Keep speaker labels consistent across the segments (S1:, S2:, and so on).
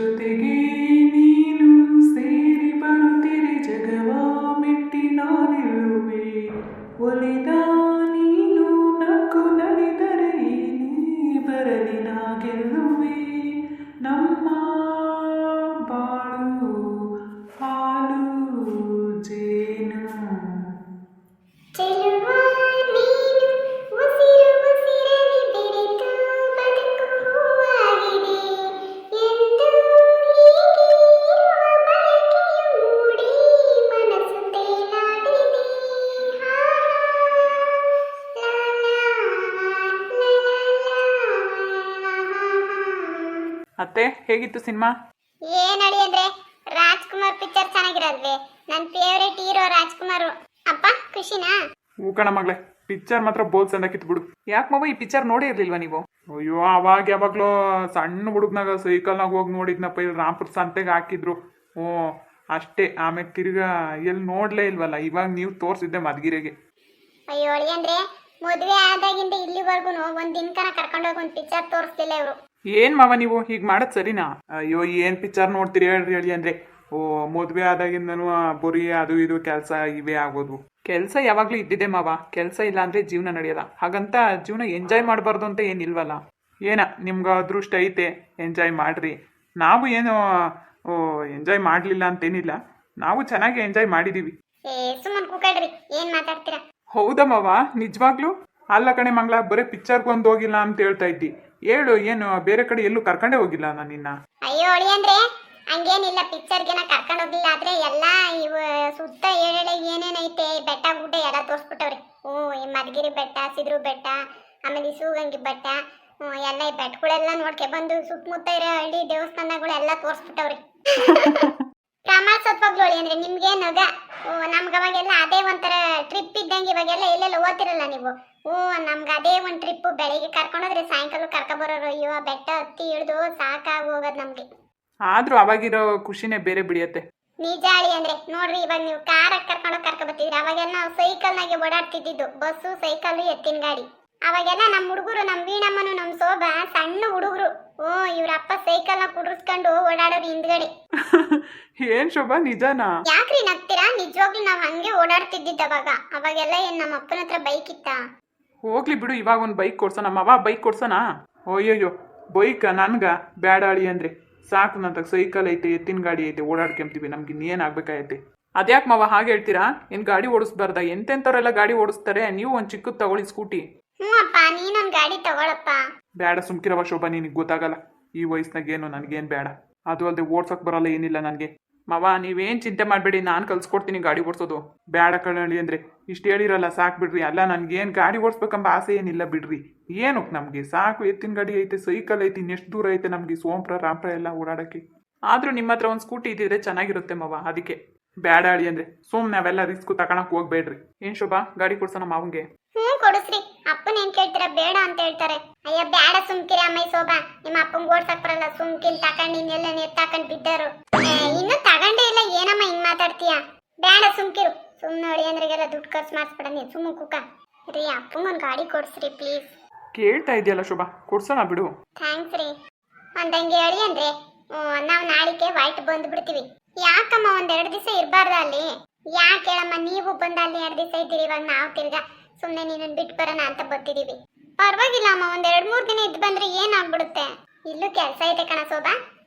S1: ಜೊತೆಗೆ ನೀನು ಸೇರಿ ಬರುತ್ತಿರೆ ಜಗವ ಮೆಟ್ಟಿ ನಾನಿರುವೆ ಒಲಿದ ನೀನು ನಕ್ಕು ನಲಿದರೆ ಏನೇ ಬರಲಿ ನಾ ಗೆಲ್ಲುವೆ ನಮ್ಮ ಬಾಳು ಹಾಲು ಜೇನು
S2: ಚೆಲುವ ನೀನು ಉಸಿರು ಉಸಿರಲ್ಲಿ ಬೆರೆತು ಬದುಕು ಹೂವಾಗಿದೆ ಎಂದು ಹೀಗೆ ಇರುವ ಬಯಕೆಯು ಮೂಡಿ ಮನಸ್ಸು ತೇಲಾಡಿದೆ. ಹಾ, ಲಾ, ಲಾ, ಲಾ, ಲಾ, ಲಾ.
S1: ಅತ್ತೆ ಹೇಗಿತ್ತು ಸಿನಿಮಾ?
S2: ಏನ್ ಅಳಿ ಅಂದ್ರೆ ರಾಜ್ಕುಮಾರ್ ಪಿಕ್ಚರ್ ಚೆನ್ನಾಗಿರಲ್ವೇ? ನನ್ ಫೇವರೇಟ್ ಹೀರೋ ರಾಜ್ಕುಮಾರ್. ಅಪ್ಪ ಖುಷಿನಾ?
S1: ಹೂ ಕಣ ಮಗಳೇ, ಪಿಕ್ಚರ್ ಮಾತ್ರ ಬೋಲ್ ಚಂದಾಕಿತ್ತು ಬಿಡು. ಯಾಕೆ ಮಾವ ಈ ಪಿಕ್ಚರ್ ನೋಡೇ ಇರ್ಲಿಲ್ವಾ ನೀವು? ಅಯ್ಯೋ ಅವಾಗ ಯಾವಾಗ್ಲೋ ಸಣ್ಣ ಹುಡುಗನಾಗ ಸೈಕಲ್ನಾಗ ಹೋಗಿ ನೋಡಿದ್ನಪ್ಪ. ಇಲ್ಲಿ ರಾಮ್ಪುರ ಸಂತೆಗೆ ಹಾಕಿದ್ರು. ಓ ಅಷ್ಟೇ, ಆಮೇಲೆ ತಿರ್ಗಾ ಎಲ್ಲಿ ನೋಡ್ಲೇ ಇಲ್ವಲ್ಲ. ಇವಾಗ ನೀವು ತೋರಿಸಿದ್ದೆ ಮದ್ಗಿರೆಗೆ.
S2: ಅಯ್ಯೋ ಅಳಿ ಅಂದ್ರೆ ಮದುವೆ ಆದಾಗಿಂದ ಇಲ್ಲಿವರೆಗೂ ಒಂದ್ ದಿನಕನ ಕರ್ಕೊಂಡೋಗಿ ಒಂದ್ ಪಿಕ್ಚರ್ ತೋರಿಸ್ತಿಲ್ಲ ಇವರು.
S1: ಏನ್ ಮಾವ ನೀವು ಹೀಗೆ ಮಾಡೋದು ಸರಿನಾ? ಅಯ್ಯೋ ಏನ್ ಪಿಕ್ಚರ್ ನೋಡ್ತೀರಿ ಹೇಳ್ರಿ ಹೇಳಿ ಅಂದ್ರೆ. ಓ ಮದುವೆ ಆದಾಗಿಂದನೂ ಬರೀ ಅದು ಇದು ಕೆಲಸ ಇವೇ ಆಗೋದು. ಕೆಲಸ ಯಾವಾಗ್ಲೂ ಇದ್ದಿದೆ ಮಾವ. ಕೆಲಸ ಇಲ್ಲ ಅಂದ್ರೆ ಜೀವನ ನಡೆಯಲ್ಲ. ಹಾಗಂತ ಜೀವನ ಎಂಜಾಯ್ ಮಾಡಬಾರ್ದು ಅಂತ ಏನಿಲ್ವಲ್ಲ. ಏನ ನಿಮ್ಗೆ ಅದೃಷ್ಟ ಐತೆ, ಎಂಜಾಯ್ ಮಾಡ್ರಿ. ನಾವು ಏನು ಎಂಜಾಯ್ ಮಾಡಲಿಲ್ಲ ಅಂತೇನಿಲ್ಲ, ನಾವು ಚೆನ್ನಾಗಿ ಎಂಜಾಯ್ ಮಾಡಿದೀವಿ.
S2: ಏ ಸುಮ್ಮನ್ ಕೂಕಡ್ರಿ, ಏನ್ ಮಾತಾಡ್ತೀರಾ?
S1: ಹೌದಾ ಮಾವ, ನಿಜವಾಗ್ಲೂ? ಅಲ್ಲ ಕಣೆ ಮಂಗಳ, ಬರೀ ಪಿಕ್ಚರ್ಗೆ ಒಂದು ಹೋಗಿಲ್ಲ ಅಂತ ಹೇಳ್ತಾ ಇದ್ದಿ. ಹೇಳು, ಏನು ಬೇರೆ ಕಡೆ ಎಲ್ಲೂ ಕರ್ಕೊಂಡೇ ಹೋಗಿಲ್ಲ ನಾನು ನಿನ್ನ?
S2: ಅಯ್ಯೋ ಅಳಿ ಅಂದ್ರೆ ಹಂಗೇನಿಲ್ಲ, ಪಿಕ್ಚರ್ಗೆನ ಕರ್ಕೊಂಡು ಹೋಗ್ಲಿಲ್ಲ. ಆದ್ರೆ ಎಲ್ಲಾ ಇವ ಸುತ್ತ ಏಳೆಳೆ ಏನೇನೈತೆ ಬೆಟ್ಟ ಗುಡ್ಡ ಎಲ್ಲ ತೋರ್ಸ್ಬಿಟ್ಟವ್ರಿ. ಈ ಮಧುಗಿರಿ ಬೆಟ್ಟ, ಸಿದ್ರು ಬೆಟ್ಟ, ಆಮೇಲೆ ಈ ಸೂಗಂಗಿ ಬೆಟ್ಟ, ಎಲ್ಲ ಈ ಬೆಟ್ಟಗಳೆಲ್ಲ ನೋಡ್ಕೆ ಬಂದು ಸುತ್ತಮುತ್ತ ಇರೋ ಹಳ್ಳಿ ದೇವಸ್ಥಾನಗಳೆಲ್ಲ ತೋರ್ಸ್ಬಿಟ್ಟವ್ರಿ. ಪ್ರಮಾಣಿಸತ್ವಾಗ್ಲು ಅಳಿ ಅಂದ್ರೆ ನಿಮ್ಗೇನಾಗ ನಮ್ಗೆ ಅವಾಗೆಲ್ಲ ಅದೇ ಒಂಥರ ಟ್ರಿಪ್ ಇದ್ದಂಗೆ. ಇವಾಗೆಲ್ಲ ಎಲ್ಲೆಲ್ಲ ಓದ್ತಿರಲ್ಲ ನೀವು. ನಮ್ಗೆ ಅದೇ ಒಂದು ಟ್ರಿಪ್. ಬೆಳಿಗ್ಗೆ ಕರ್ಕೊಂಡೋದ್ರೆ ಸಾಯಂಕಾಲ ಕರ್ಕೊಬರೋರು. ಅಯ್ಯೋ ಬೆಟ್ಟ ಹತ್ತಿ ಇಳಿದು ಸಾಕಾಗಿ ಹೋಗೋದು ನಮ್ಗೆ.
S1: ಆದ್ರೂ ಅವಾಗಿರೋ ಖುಷಿನೇ ಬೇರೆ ಬಿಡಿಯತ್ತೆ.
S2: ನಿಜ ಅಳಿ ಅಂದ್ರೆ ನೋಡ್ರಿ, ಇವಾಗ ನೀವು ಕಾರಾಗ ಕರ್ಕೊಂಬರ್ತಿದ್ರಿ. ಅವಾಗೆಲ್ಲ ನಾವು ಸೈಕಲ್ನಾಗೆ ಓಡಾಡ್ತಿದ್ದು. ಬಸ್ಸು, ಸೈಕಲ್, ಎತ್ತಿನ ಗಾಡಿ. ಅವಾಗೆಲ್ಲ ನಮ್ಮ ಹುಡುಗರು, ನಮ್ಮ ವೀಣಮ್ಮನು, ನಮ್ಮ ಶೋಭಾ ಸಣ್ಣ ಹುಡುಗರು. ಇವ್ರ ಅಪ್ಪ ಸೈಕಲ್ನ ಕುಡಿಸ್ಕೊಂಡು ಓಡಾಡೋರು ಹಿಂದ್ಗಡೆ.
S1: ಏನ್ ಶೋಭಾ, ನಿಜನಾ?
S2: ಯಾಕ್ರಿ ನಗ್ತೀರಾ? ನಿಜವಾಗ್ಲೂ ನಾವ್ ಹಂಗೆ ಓಡಾಡ್ತಿದ್ದಿದ್ದ ಅವಾಗ. ಅವಾಗೆಲ್ಲ ಏನ್ ನಮ್ಮ ಅಪ್ಪನ ಹತ್ರ ಬೈಕ್ ಇತ್ತ?
S1: ಹೋಗ್ಲಿ ಬಿಡು, ಇವಾಗ ಒಂದು ಬೈಕ್ ಕೊಡ್ಸೋಣ. ಮಾವ ಬೈಕ್ ಕೊಡ್ಸೋಣ? ಅಯ್ಯಯ್ಯೋ ಬೈಕ್ ನನ್ಗ ಬ್ಯಾಡ ಅಳಿ ಅಂದ್ರೆ. ಸಾಕು, ನಂತ ಸೈಕಲ್ ಐತೆ, ಎತ್ತಿನ ಗಾಡಿ ಐತೆ, ಓಡಾಡ್ಕೊಂತೀವಿ. ನಮ್ಗೆ ಇನ್ನೇನ್ ಆಗ್ಬೇಕಾಗೈತೆ? ಅದ್ಯಾಕೆ ಮಾವ ಹಾಗೆ ಹೇಳ್ತೀರಾ? ಏನ್ ಗಾಡಿ ಓಡಿಸ್ಬಾರ್ದ? ಎಂತೆಂಥವ್ರೆಲ್ಲ ಗಾಡಿ ಓಡಿಸ್ತಾರೆ. ನೀವು ಒಂದ್ ಚಿಕ್ಕದ್ ತಗೊಳ್ಳಿ, ಸ್ಕೂಟಿ.
S2: ಹ್ಞೂ ಅಪ್ಪ, ನೀನೊಂದ್ ಗಾಡಿ ತಗೊಳಪ್ಪ.
S1: ಬೇಡ ಸುಮ್ಕಿರವ ಶೋಭಾ, ನಿನಗೆ ಗೊತ್ತಾಗಲ್ಲ. ಈ ವಯಸ್ಸಿನಾಗ ಏನು ನನಗೇನು ಬೇಡ. ಅದು ಅಲ್ಲದೆ ಓಡ್ಸೋಕೆ ಬರಲ್ಲ, ಏನಿಲ್ಲ ನನಗೆ. ಮಾವ ನೀವೇನು ಚಿಂತೆ ಮಾಡಬೇಡಿ, ನಾನು ಕಲ್ಸ್ಕೊಡ್ತೀನಿ ಗಾಡಿ ಓಡಿಸೋದು. ಬೇಡ ಕಣಿ ಅಂದರೆ ಇಷ್ಟು ಹೇಳಿರಲ್ಲ, ಸಾಕು ಬಿಡ್ರಿ. ಅಲ್ಲ ನನಗೇನು ಗಾಡಿ ಓಡಿಸ್ಬೇಕಂಬ ಆಸೆ ಏನಿಲ್ಲ ಬಿಡ್ರಿ. ಏನು ನಮಗೆ ಸಾಕು, ಎತ್ತಿನ ಗಾಡಿ ಐತೆ, ಸೈಕಲ್ ಐತಿ, ಇನ್ನೆಷ್ಟು ದೂರ ಐತೆ ನಮಗೆ ಸೋಂಪ್ರ ರಾಮ್ಪ್ರ ಎಲ್ಲ ಓಡಾಡೋಕ್ಕೆ. ಆದರೂ ನಿಮ್ಮ ಹತ್ರ ಒಂದು ಸ್ಕೂಟಿ ಇದ್ದಿದ್ರೆ ಚೆನ್ನಾಗಿರುತ್ತೆ ಮಾವ, ಅದಕ್ಕೆ. ಬೇಡ ಅಳಿ ಅಂದರೆ ಸುಮ್ಮನೆ ಅವೆಲ್ಲ ರಿಸ್ಕ್ ತಗೊಳಕ್ ಹೋಗ್ಬೇಡ್ರಿ. ಏನು ಶೋಭಾ, ಗಾಡಿ ಕೊಡ್ಸೋಣ ಮಾವಂಗೆ?
S2: ಹ್ಞೂ ಕೊಡಿಸ್ರಿ. ಅಪ್ಪನ ಏನ್ ಕೇಳ್ತೀರಾ? ಬೇಡ ಅಂತ ಹೇಳ್ತಾರೆ. ಅಯ್ಯ ಬೇಡ ಸುಮ್ಕಿರಿ ಅಮ್ಮಯ್ಯ ಶೋಭಾ. ನಿಮ್ಮ ಅಪ್ಪಂಗೆ ಓಡ್ಸಕ್ ಬರಲ್ಲ. ಸುಮ್ಕಿಲ್ ತಕೊಂಡ್ ಇನ್ನೆಲ್ಲ ನೆತ್ತಾಕೊಂಡ್ ಬಿದ್ದರು. ಇನ್ನು ತಗೊಂಡೇ ಇಲ್ಲ, ಏನಮ್ಮ ಹಿಂಗ್ ಮಾತಾಡ್ತೀಯ? ಬೇಡ ಸುಮ್ಕಿರು. ಸುಮ್ಮನೆ ಅಳಿ ಅಂದ್ರಿಗೆಲ್ಲ ದುಡ್ಡು ಖರ್ಚು ಮಾಡಿಸ್ಬೇಡ ನೀನು. ಸುಮ್ಮ ಕುಕ್ಕ ರೀ. ಅಪ್ಪಂಗೊಂದು ಗಾಡಿ ಕೊಡಿಸ್ರಿ ಪ್ಲೀಸ್.
S1: ಕೇಳ್ತಾ ಇದೆಯಲ್ಲ ಶೋಭಾ, ಕೊಡ್ಸೋಣ ಬಿಡು.
S2: ಥ್ಯಾಂಕ್ಸ್ ರೀ. ಒಂದಂಗೆ ಹೇಳಿ ಅಂದ್ರೆ ನಾವು ನಾಳಿಕೆ ವೈಟ್ ಬಂದು ಬಿಡ್ತೀವಿ. ಯಾಕಮ್ಮ ಒಂದೆರಡು ದಿವಸ ಇರಬಾರ್ದ ಅಲ್ಲಿ? ಯಾಕೆ ಹೇಳಮ್ಮ, ನೀವು ಬಂದ ಅಲ್ಲಿ 2 ದಿವಸ ಇದ್ದೀರಿ. ಇವಾಗ ನಾವು ತಿರ್ಗಾ ಸುಮ್ಮನೆ ನೀನನ್ನು ಬಿಟ್ಟು ಬರೋಣ ಅಂತ ಬರ್ತಿದೀವಿ. ಪರವಾಗಿಲ್ಲ ಅಮ್ಮ, ಒಂದ್ 2-3 ದಿನ ಇದ್ದು ಬಂದ್ರೆ ಏನಾಗ್ಬಿಡುತ್ತೆ? ಇಲ್ಲೂ ಕೆಲಸ ಐತೆ ಕಣ ಶೋಭಾ.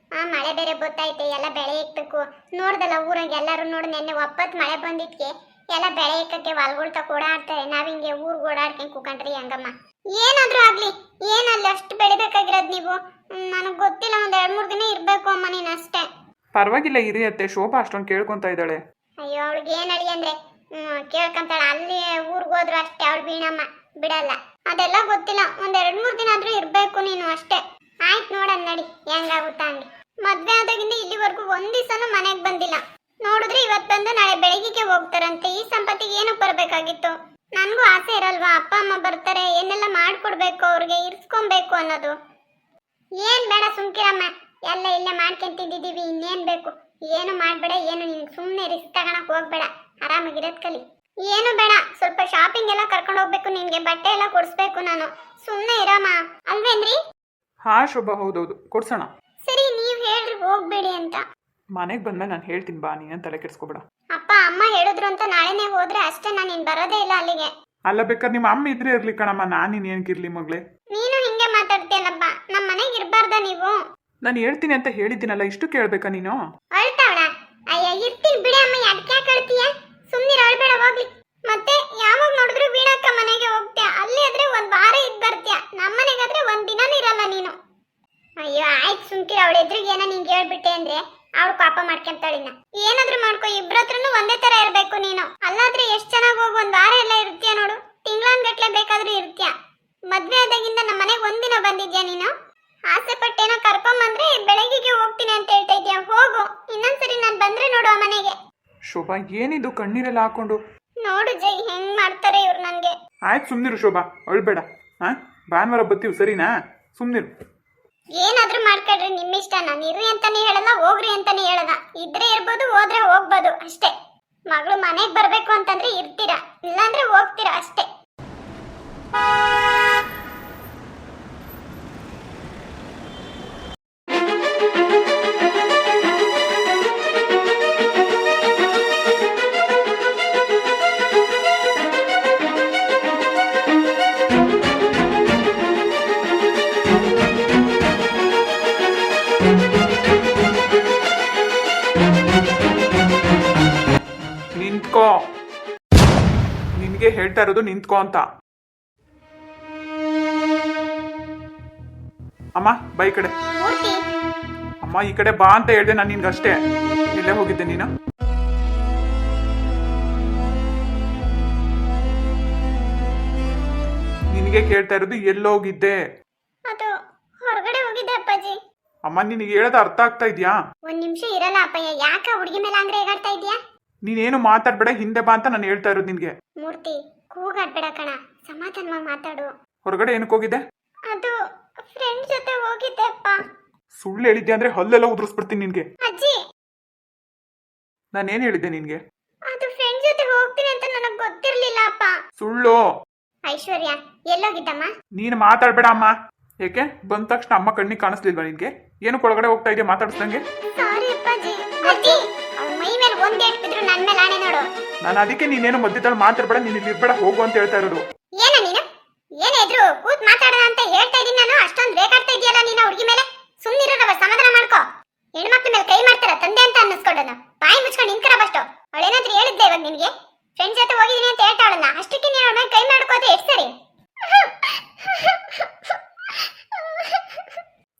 S2: ಮಳೆ ಬೇರೆ ಬತ್ತೈತೆ, ಎಲ್ಲ ಬೆಳೆ ಇಕ್ಬೇಕು. ನೋಡ್ದಲ್ಲ ಊರಾಗ ಎಲ್ಲರೂ ನೋಡಿ, ನೆನ್ನೆ ಒಪ್ಪತ್ತು ಮಳೆ ಬಂದಿದ್ಕೆ ಎಲ್ಲ ಬೆಳೆ ಇಕ್ಕಕ್ಕೆ ಹೊಲ್ಗಳು ತಕ ಓಡಾಡ್ತಾರೆ. ನಾವ್ ಹಿಂಗೆ ಊರ್ಗ್ ಓಡಾಡ್ಕೊಂಡ್ ಕೂಕೊಂಡ್ರಿ ಹಂಗಮ್ಮ. ಏನಾದ್ರೂ ಆಗ್ಲಿ, ಏನಲ್ಲ ಅಷ್ಟು ಬೆಳಿಬೇಕಾಗಿರೋದು ನೀವು? ನನಗೆ ಗೊತ್ತಿಲ್ಲ, ಒಂದ್ 2-3 ದಿನ ಇರ್ಬೇಕು ಅಮ್ಮ ನೀನ್ ಅಷ್ಟೇ.
S1: ಪರವಾಗಿಲ್ಲ ಇರಿಯತ್ತೆ. ಶೋಭಾ ಅಷ್ಟೊಂದು ಕೇಳ್ಕೊಂತ ಇದ್ದಾಳೆ.
S2: ಅಯ್ಯೋ ಅವಳಿಗೆ ಏನಳಿ ಅಂದ್ರೆ ಕೇಳ್ಕೊಂತಾಳ. ಅಲ್ಲಿ ಊರ್ಗ್ ಹೋದ್ರು ಅಷ್ಟೇ, ಅವಳು ವೀಣಮ್ಮ ಬಿಡಲ್ಲ. ಅದೆಲ್ಲ ಗೊತ್ತಿಲ್ಲ. ಒಂದ್ 2-3 ದಿನ ಆದ್ರೂ ಇರ್ಬೇಕು ನೀನು ಅಷ್ಟೇ. ಆಯ್ತು ನೋಡೋಣ ನಡಿ, ಹೆಂಗಾಗುತ್ತಾ ಹಂಗೆ. ಮದ್ವೆ ಆದಾಗಿಂದ ಇಲ್ಲಿವರೆಗೂ ಒಂದ್ ದಿವಸನೂ ಮನೆಗೆ ಬಂದಿಲ್ಲ. ನೋಡಿದ್ರೆ ಇವತ್ತು ಬಂದು ನಾಳೆ ಬೆಳಗಿಗೆ ಹೋಗ್ತಾರಂತೆ. ಈ ಸಂಪತ್ತಿಗೆ ಏನಕ್ಕೆ ಬರ್ಬೇಕಾಗಿತ್ತು? ನನ್ಗೂ ಆಸೆ ಇರಲ್ವಾ? ಅಪ್ಪ ಅಮ್ಮ ಬರ್ತಾರೆ, ಏನೆಲ್ಲ ಮಾಡ್ಕೊಡ್ಬೇಕು, ಅವ್ರಿಗೆ ಇರ್ಸ್ಕೊಬೇಕು ಅನ್ನೋದು. ಏನ್ ಬೇಡ ಸುಮ್ಕಿರಮ್ಮ, ಎಲ್ಲ ಇಲ್ಲೇ ಮಾಡ್ಕೊಂಡ್ ತಿಂದಿದ್ದೀವಿ. ಇನ್ನೇನ್ ಬೇಕು? ಏನು ಮಾಡ್ಬೇಡ, ಏನು ನಿನ್ಗೆ ಸುಮ್ಮನೆ ರಿಸ್ಕ್ ತಗೊಳಕ್ ಹೋಗ್ಬೇಡ. ಆರಾಮಾಗಿರೋದ್ ಕಲಿ. ಏನು ಬೇಡ, ಸ್ವಲ್ಪ ಶಾಪಿಂಗ್ ಎಲ್ಲ ಕರ್ಕೊಂಡು ಹೋಗ್ಬೇಕು. ನಿನ್ಗೆ ಬಟ್ಟೆ ಎಲ್ಲ ಕೊಡಿಸ್ಬೇಕು ನಾನು. ಸುಮ್ಮನೆ ಇರಮ್ಮ, ಅಲ್ವೇನ್ರಿ?
S1: ಹಾ ಶೋಭಾ, ಹೌದೌದು, ಕೊಡ್ಸೋಣ.
S2: ಸರಿ ನೀವ್ ಹೇಳ್ರಿ ಹೋಗ್ಬೇಡಿ ಅಂತ.
S1: ಮನೆಗೆ ಬಂದ್ಮೇಲೆ ನಾನು ಹೇಳ್ತೀನಿ ಬಾ, ನೀನೇನು ತಲೆ ಕೆಡಿಸ್ಕೋಬೇಡ.
S2: ಅಪ್ಪ ಅಮ್ಮ ಹೇಳಿದ್ರು ಅಂತ ನಾಳೆನೇ ಹೋದ್ರೆ ಅಷ್ಟೇ, ನಾನು ಇನ್ ಬರೋದೇ ಇಲ್ಲ ಅಲ್ಲಿಗೆ.
S1: ಅಲ್ಲ ಬೇಕಾದ್ರೆ ನಿಮ್ಮ ಅಮ್ಮ ಇದ್ರೆ ಇರ್ಲಿ ಕಣಮ್ಮ, ನಾನು ಇನ್ನೇನಕ್ಕಿರ್ಲಿ ಮಗಳೇ.
S2: ನೀನು ಹಿಂಗೆ ಮಾತಾಡ್ತೀಯಲ್ಲಪ್ಪ, ನಮ್ಮ ಮನೆಗೆ ಇರ್ಬಾರ್ದ ನೀವು?
S1: ನಾನು ಹೇಳ್ತೀನಿ ಅಂತ ಹೇಳಿದ್ದೀನಲ್ಲ, ಇಷ್ಟು ಕೇಳ್ಬೇಕಾ ನೀನು?
S2: ಅಳ್ತಾವಳ? ಅಯ್ಯ ಇರ್ತೀನಿ ಬಿಡಿ ಅಮ್ಮ, ಯಾಕೆ ಅಳ್ತೀಯ? ಸುಮ್ಮನೆ ಅಳ್ಬೇಡ ಹೋಗ್ಲಿ. ಮತ್ತೆ ಯಾವಾಗ ನೋಡಿದ್ರು ವೀಣಕ್ಕ ಮನೆಗೆ ಹೋಗ್ತೀಯ, ಅಲ್ಲಿ ಆದ್ರೆ ಒಂದ್ ವಾರ ಇದ್ ಬರ್ತೀಯ, ನಮ್ಮ ಮನೆಗಾದ್ರೆ ಒಂದ್ ದಿನಾನೂ ಇರಲ್ಲ ನೀನು. ಅಯ್ಯೋ ಆಯ್ತು ಸುಮ್ಕಿರ, ಅವಳ ಎದುರಿಗೆ ಏನೋ ನಿಂಗೆ ಹೇಳ್ಬಿಟ್ಟೆ ಅಂದ್ರೆ ಅವಳು ಪಾಪ ಮಾಡ್ಕೊಂತಾಳಿನ. ಏನಾದ್ರೂ ಮಾಡ್ಕೊ, ಇಬ್ರತ್ರನು ಒಂದೇ ತರ ಇರ್ಬೇಕು ನೀನು. ಅಲ್ಲಾದ್ರೆ ಎಷ್ಟ್ ಚೆನ್ನಾಗಿ ಹೋಗಿ ಒಂದ್ ವಾರ ಎಲ್ಲ ಇರ್ತೀಯ ನೋಡು, ತಿಂಗಳಂಗಟ್ಲೆ ಬೇಕಾದ್ರೂ ಇರ್ತೀಯ. ಮದ್ವೆ ಆದಾಗಿಂದ ನಮ್ಮ ಮನೆಗೆ ಒಂದಿನ ಬಂದಿದ್ಯಾ ನೀನು? ಆಸೆ ಪಟ್ಟೇನೋ ಕರ್ಕೊಂಬಂದ್ರೆ ಬೆಳಗ್ಗೆಗೆ ಹೋಗ್ತೀನಿ ಅಂತ ಹೇಳ್ತಾ ಇದ್ಯಾ, ಹೋಗು. ಇನ್ನೊಂದ್ಸರಿ ನಾನ್ ಬಂದ್ರೆ ನೋಡು ಆ ಮನೆಗೆ.
S1: ಶೋಭಾ ಏನಿದು ಕಣ್ಣೀರೆಲ್ಲ ಹಾಕೊಂಡು?
S2: ನೋಡು ಜೈ ಹೆಂಗ್ ಮಾಡ್ತಾರೆ ಇವ್ರು ನನ್ಗೆ.
S1: ಆಯ್ತು ಸುಮ್ನಿರು ಶೋಭಾ, ಅಳ್ಬೇಡ. ಭಾನುವಾರ ಬರ್ತೀವಿ ಸರಿನಾ? ಸುಮ್ನಿರು.
S2: ಏನಾದ್ರೂ ಮಾಡ್ಕೊಳ್ರಿ, ನಿಮ್ಮಿಷ್ಟ. ನಾನು ಇರ್ರಿ ಅಂತಾನೆ ಹೇಳಲ್ಲ, ಹೋಗ್ರಿ ಅಂತಾನೆ ಹೇಳಲ್ಲ. ಇದ್ರೆ ಇರ್ಬೋದು, ಹೋದ್ರೆ ಹೋಗ್ಬೋದು ಅಷ್ಟೇ. ಮಗಳು ಮನೆಗ್ ಬರ್ಬೇಕು ಅಂತಂದ್ರೆ ಇರ್ತೀರಾ, ಇಲ್ಲಾಂದ್ರೆ ಹೋಗ್ತೀರಾ ಅಷ್ಟೇ.
S1: ನಿಂತ್ಕೋ, ನಿನ್ಗೆ ಹೇಳ್ತಾ ಇರೋದು ನಿಂತ್ಕೋ ಅಂತ. ಅಮ್ಮ ಬಾ ಈ ಕಡೆ.
S2: ಮೂರ್ತಿ,
S1: ಅಮ್ಮ ಈ ಕಡೆ ಬಾ ಅಂತ ಹೇಳ್ದೆ ನಾನು ನಿನ್ಗಷ್ಟೇ. ಎಲ್ಲೇ ಹೋಗಿದ್ದೆ ನೀನು? ನಿನಗೆ ಕೇಳ್ತಾ ಇರೋದು ಎಲ್ಲೋಗಿದ್ದೆ?
S2: ಅದು ಹೊರಗಡೆ ಹೋಗಿದ್ದೆ ಅಪ್ಪಾಜಿ.
S1: ಅಮ್ಮ ನಿನಗೆ ಹೇಳೋದು ಅರ್ಥ ಆಗ್ತಾ ಇದ್ಯಾ?
S2: ಒಂದ್ ನಿಮಿಷ ಇರಲ್ಲ ಅಪ್ಪಯ್ಯ, ಯಾಕ ಹುಡುಗಿ ಮೇಲೆ ಅಂದ್ರೆ ಹೇಗಾಡ್ತಾ ಇದ್ಯಾ?
S1: ನೀನೇನು ಮಾತಾಡ್ಬೇಡ, ಹಿಂದೆ ಬಾ ಅಂತ ನಾನು ಹೇಳ್ತಾ ಇರೋದು ನಿನ್ಗೆ.
S2: ಮೂರ್ತಿ ಕೂಗಾಡ್ಬೇಡ ಕಣ, ಸಮಾಧಾನವಾಗಿ ಮಾತಾಡು.
S1: ಹೊರಗಡೆ ಏನಕ್ಕೆ ಹೋಗಿದ್ದೆ?
S2: ಅದು ಫ್ರೆಂಡ್ ಜೊತೆ ಹೋಗಿದ್ದೆ ಅಪ್ಪ.
S1: ಸುಳ್ಳು ಹೇಳಿದ್ದೆ ಅಂದ್ರೆ ಹಲ್ಲೆಲ್ಲ ಉದುರಿಸ್ಬಿಡ್ತೀನಿ ನಿನ್ಗೆ.
S2: ಅಜ್ಜಿ,
S1: ನಾನೇನ್ ಹೇಳಿದ್ದೆ ನಿನ್ಗೆ?
S2: ಅದು ಫ್ರೆಂಡ್ ಜೊತೆ ಹೋಗ್ತೀನಿ ಅಂತ ನನಗ್ ಗೊತ್ತಿರ್ಲಿಲ್ಲ ಅಪ್ಪ.
S1: ಸುಳ್ಳು.
S2: ಐಶ್ವರ್ಯ ಎಲ್ಲೋಗಿದ್ದಮ್ಮ?
S1: ನೀನು ಮಾತಾಡ್ಬೇಡ ಅಮ್ಮ. ಯಾಕೆ ಬಂದ ತಕ್ಷಣ ಅಮ್ಮ ಕಣ್ಣಿಗೆ ಕಾಣಿಸ್ಲಿಲ್ವಾ ನಿನ್ಗೆ? ಏನು ಒಳಗಡೆ ಹೋಗ್ತಾ ಇದೆಯಾ ಮಾತಾಡಿಸ್ದಂಗೆ?
S2: ಸಾರಿ ಅಪ್ಪಾಜಿ. ಅಜ್ಜಿ, ಅವಳ ಮೈ ಮೇಲೆ ಒಂದ್ ಏಟ್ ಬಿದ್ರು ನನ್ ಮೇಲೆ ಆಣೆ ನೋಡು.
S1: ನಾನು ಅದಕ್ಕೆ ನೀನೇನು ಮಧ್ಯದಲ್ಲಿ ಮಾತಾಡ್ಬೇಡ, ನೀನು ಇಲ್ಲಿ ಇರ್ಬೇಡ, ಹೋಗು ಅಂತ ಹೇಳ್ತಾ ಇರೋದು.
S2: ಏನ ನೀನು? ಏನಿದ್ರು ಕೂತ್ ಮಾತಾಡೋಣ ಅಂತ ಹೇಳ್ತಾ ಇದೀನಿ ನಾನು, ಅಷ್ಟೊಂದು ರೇಗಾಡ್ತಾ ಇದೆಯಲ್ಲ ನೀನು ಹುಡುಗಿ ಮೇಲೆ. ಸುಮ್ಮನಿರೋದವ, ಸಮಾಧಾನ ಮಾಡ್ಕೋ. ಹೆಣ್ಮಕ್ಳ ಮೇಲೆ ಕೈ ಮಾಡ್ತಾರ ತಂದೆ ಅಂತ ಅನ್ನಿಸ್ಕೊಂಡನ. ಬಾಯಿ ಮುಚ್ಕೊಂಡು ನಿಂತ್ಕರ ಬಷ್ಟು. ಅವಳೇನಾದ್ರೂ ಹೇಳಿದ್ದೆ ಇವಾಗ ನಿನ್ಗೆ? ಫ್ರೆಂಡ್ಸ್ ಜೊತೆ ಹೋಗಿದೀನಿ ಅಂತ ಹೇಳ್ತಾವಳಲ್ಲ, ಅಷ್ಟಕ್ಕೆ ನೀನು ಅವಳ ಮೇಲೆ ಕೈ ಮಾಡ್ಕೋದೆ ಎಷ್ಟು ಸರಿ?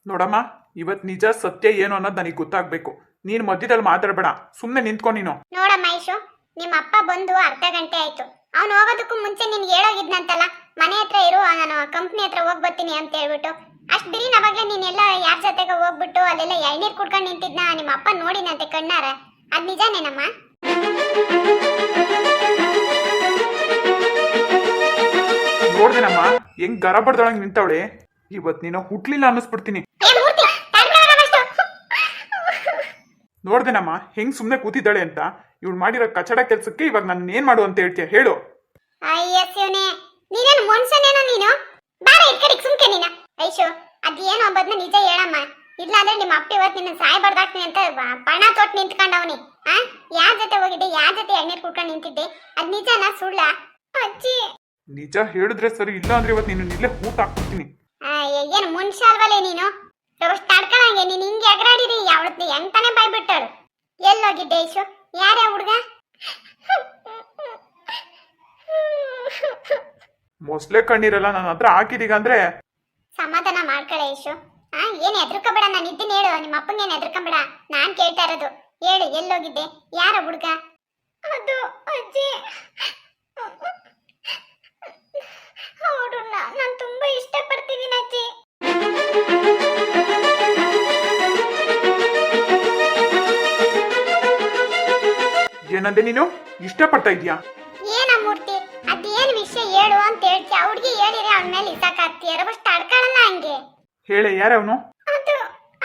S1: ನೋಡಮ್ಮ, ಇವತ್ ನಿಜ ಸತ್ಯ ಏನು ಅನ್ನೋದು ನನಗೆ ಗೊತ್ತಾಗ್ಬೇಕು. ನೀನು ಮಧ್ಯದಲ್ಲಿ ಮಾತಾಡ್ಬೇಡ, ಸುಮ್ಮನೆ ನಿಂತ್ಕೊ ನೀನು.
S2: ನೋಡಮ್ಮ ಐಶು, ನಿಮ್ಮ ಅಪ್ಪ ಬಂದು ಅರ್ಧ ಗಂಟೆ ಆಯ್ತು. ಅವ್ನು ಹೋಗೋದಕ್ಕೂ ಮುಂಚೆ ನಿನ್ಗೆ ಹೇಳೋಗಿದ್ನಂತಲ್ಲ, ಮನೆ ಹತ್ರ ಇರು, ನಾನು ಕಂಪ್ನಿ ಹತ್ರ ಹೋಗಿ ಬರ್ತೀನಿ ಅಂತ ಹೇಳ್ಬಿಟ್ಟು. ಅಷ್ಟು ಬಿರಿ ನವಾಗ್ಲೇ ನೀನೆಲ್ಲ ಯಾರ ಜೊತೆಗೆ ಹೋಗ್ಬಿಟ್ಟು ಅಲ್ಲೆಲ್ಲ ಎಳ್ನೀರು ಕುಡ್ಕೊಂಡು ನಿಂತಿದ್ನ ನಿಮ್ಮ ಅಪ್ಪ ನೋಡಿನಂತೆ ಕಣ್ಣಾರ. ಅದ್ ನಿಜಾನೇನಮ್ಮ?
S1: ನೋಡ್ದೇನಮ್ಮ ಹೆಂಗ್ ಗರ ಬಡ್ದೊಳಗೆ ನಿಂತವಳೆ. ಇವತ್ ನೀನು ಹುಟ್ಲಿಲ್ಲ ಅನ್ನಿಸ್ಬಿಡ್ತೀನಿ. ನೋಡ್ದೇನಮ್ಮ ಹೆಂಗ್ ಸುಮ್ನೆ ಕೂತಿದ್ದಾಳೆ ಅಂತ. ಇವ್ಳು ಮಾಡಿರೋ ಕಚಡ ಕೆಲ್ಸಕ್ಕೆ ಇವಾಗ ನಾನು ಏನ್ ಮಾಡು ಅಂತ ಹೇಳ್ತೀಯ ಹೇಳು?
S2: ಅಯ್ಯ ಶಿವನೇ, ನೀನೇನು ಮನುಷ್ಯನೇನೋ ನೀನು? ಬಾರ ಈ ಕಡೆಗೆ ಸುಮ್ಕೆ ನೀನ. ಐಶು, ಅದೇನೋ ಒಬ್ಬದ್ನ ನಿಜ ಹೇಳಮ್ಮ, ಇಲ್ಲಾಂದ್ರೆ ನಿಮ್ಮ ಅಪ್ಪ ಇವತ್ತು ನಿನ್ನ ಸಾಯ್ಬಾರ್ದಾಕ್ತೀನಿ ಅಂತ ಪಣ ತೊಟ್ಟು ನಿಂತ್ಕೊಂಡವನಿ. ಯಾರ ಜೊತೆ ಹೋಗಿದ್ದೆ, ಯಾರ ಜೊತೆ ಎಣ್ಣೀರು ಕುಡ್ಕೊಂಡು ನಿಂತಿದ್ದೆ, ಅದ್ ನಿಜನಾ ಸುಳ್ಳ? ಅಜ್ಜಿ
S1: ನಿಜ ಹೇಳಿದ್ರೆ ಸರಿ, ಇಲ್ಲ ಅಂದ್ರೆ ಇವತ್ತು ನೀನು ಇಲ್ಲೇ ಊಟ ಹಾಕ್ಬಿಡ್ತೀನಿ.
S2: ಏನು ಮನುಷ್ಯ ಅಲ್ವಲೇ ನೀನು? ರೋಸ್ಟ್ ತಡ್ಕೊಳಂಗೆ ನೀನು ಹಿಂಗೆ ಎಗರಾಡಿರಿ, ಯಾವತ್ತು ಎಂತಾನೆ ಬಾಯ್ಬಿಟ್ಟಳು. ಎಲ್ಲೋಗಿದ್ದೆ ಐಶು? ಯಾರ್ಯಾ ಹುಡುಗ?
S1: ಮೊಸ್ಲೆ ಕಣ್ಣೀರಲ್ಲ ನನ್ನ ಹತ್ರ ಹಾಕಿದೀಗ ಅಂದ್ರೆ.
S2: ಸಮಾಧಾನ ಮಾಡ್ಕೊಳ್ಳೆ ಐಶು. ಏನ್ ಎದ್ರಕೋಬೇಡ, ನಾನು ಇದ್ದೀನಿ ಹೇಳು. ನಿಮ್ಮ ಅಪ್ಪಂಗೆ ಏನ್ ಎದ್ರಕೋಬೇಡ, ನಾನ್ ಕೇಳ್ತಾ ಇರೋದು. ಹೇಳು ಎಲ್ಲೋಗಿದ್ದೆ, ಯಾರ ಹುಡುಗ? ಅದು ಅಜ್ಜಿ, ಅವ್ರನ್ನ ನಾನು ತುಂಬಾ ಇಷ್ಟಪಡ್ತಿದ್ದೀನಿ ಅಜ್ಜಿ.
S1: ಏನಂದೆ ನೀನು? ಇಷ್ಟಪಡ್ತಾ ಇದ್ಯಾ?
S2: ಏನ ಮೂರ್ತಿ, ಅದೇನ್ ವಿಷಯ ಹೇಳು ಅಂತ ಹೇಳ್ತಿ. ಹುಡುಗಿ ಹೇಳಿದ್ರೆ ಅವನ ಮೇಲೆ ಇಸಾಕಾಗ್ತೀಯ, ರವಷ್ಟು ತಡ್ಕೊಳ್ಳಲ್ಲ ಹಂಗೆ.
S1: ಹೇಳೆ, ಯಾರವನು?
S2: ಅದು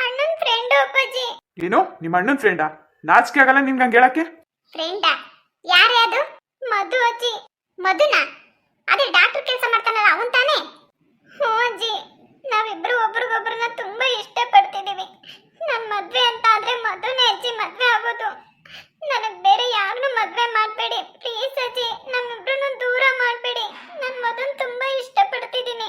S2: ಅಣ್ಣನ ಫ್ರೆಂಡ್ ಅಪ್ಪಾಜಿ.
S1: ಏನು ನಿಮ್ಮ ಅಣ್ಣನ ಫ್ರೆಂಡಾ? ನಾಚಿಕೆ ಆಗಲ್ಲ ನಿಮ್ಗೆ ಹಂಗೆ ಹೇಳಕ್ಕೆ?
S2: ಫ್ರೆಂಡಾ? ಯಾರೇ ಅದು? ಮಧು ಅಜ್ಜಿ. ಮಧುನಾ? ಅದೇ ಡಾಕ್ಟರ್ ಕೆಲಸ ಮಾಡ್ತಾನಲ್ಲ ಅವನ್ ತಾನೇ? ಹ್ಞೂ ಅಜ್ಜಿ, ನಾವಿಬ್ರು ಒಬ್ರಿಗೊಬ್ರನ್ನ ತುಂಬಾ ಇಷ್ಟಪಡ್ತಿದೀವಿ. ನನ್ ಮದ್ವೆ ಅಂತ ಆದ್ರೆ ಮದುನೇ ಅಜ್ಜಿ ಮದ್ವೆ ಆಗೋದು. ನನಗ್ ಬೇರೆ ಯಾರನ್ನೂ ಮದ್ವೆ ಮಾಡ್ಬೇಡಿ ಪ್ಲೀಸ್ ಅಜ್ಜಿ. ನಮ್ಮಿಬ್ರನ್ನು ದೂರ ಮಾಡ್ಬೇಡಿ. ನನ್ ಮದುನ್ ತುಂಬಾ ಇಷ್ಟಪಡ್ತಿದ್ದೀನಿ.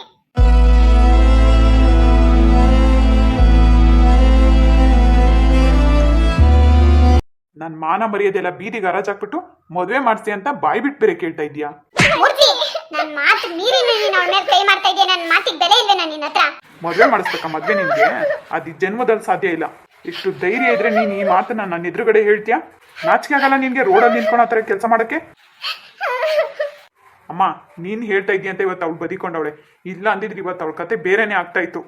S1: ನನ್ನ ಮಾನ ಮರ್ಯಾದೆಲ್ಲ ಬೀದಿಗೆ ಹರಾಜಾಕ್ಬಿಟ್ಟು ಮದುವೆ ಮಾಡಿಸಿ ಅಂತ ಬಾಯಿ ಬಿಟ್ಟು ಬೇರೆ ಕೇಳ್ತಾ ಇದೀಯಾ?
S2: ಮೂರ್ತಿ, ನನ್ ಮಾತು ಮೀರಿ ನೀನು ಅವಳ ಮೇಲೆ ಕೈ ಮಾಡ್ತಾ ಇದೀಯ. ನನ್ನ ಮಾತಿಗೆ ಬೆಲೆ ಇಲ್ಲ ನಿನ್ನ ಹತ್ರ.
S1: ಮದುವೆ ಮಾಡಿಸ್ಬೇಕಾ ಮದ್ವೆ ನಿನ್ಗೆ? ಅದು ಜನ್ಮದಲ್ಲಿ ಸಾಧ್ಯ ಇಲ್ಲ. ಇಷ್ಟು ಧೈರ್ಯ ಇದ್ರೆ ನೀನು ಈ ಮಾತನ್ನ ನನ್ನ ಎದುರುಗಡೆ ಹೇಳ್ತೀಯಾ? ನಾಚಿಕೆ ಆಗಲ್ಲ ನಿನ್ಗೆ ರೋಡಲ್ಲಿ ನಿಂತ್ಕೊಂಡು ಆ ಥರ ಕೆಲಸ ಮಾಡಕ್ಕೆ? ಅಮ್ಮ, ನೀನು ಹೇಳ್ತಾ ಇದೀಯ ಅಂತ ಇವತ್ತು ಅವಳು ಬದಿಕೊಂಡವಳೆ. ಇಲ್ಲ ಅಂದಿದ್ರೆ ಇವತ್ತು ಅವಳ ಕತೆ ಬೇರೆನೇ ಆಗ್ತಾ ಇತ್ತು.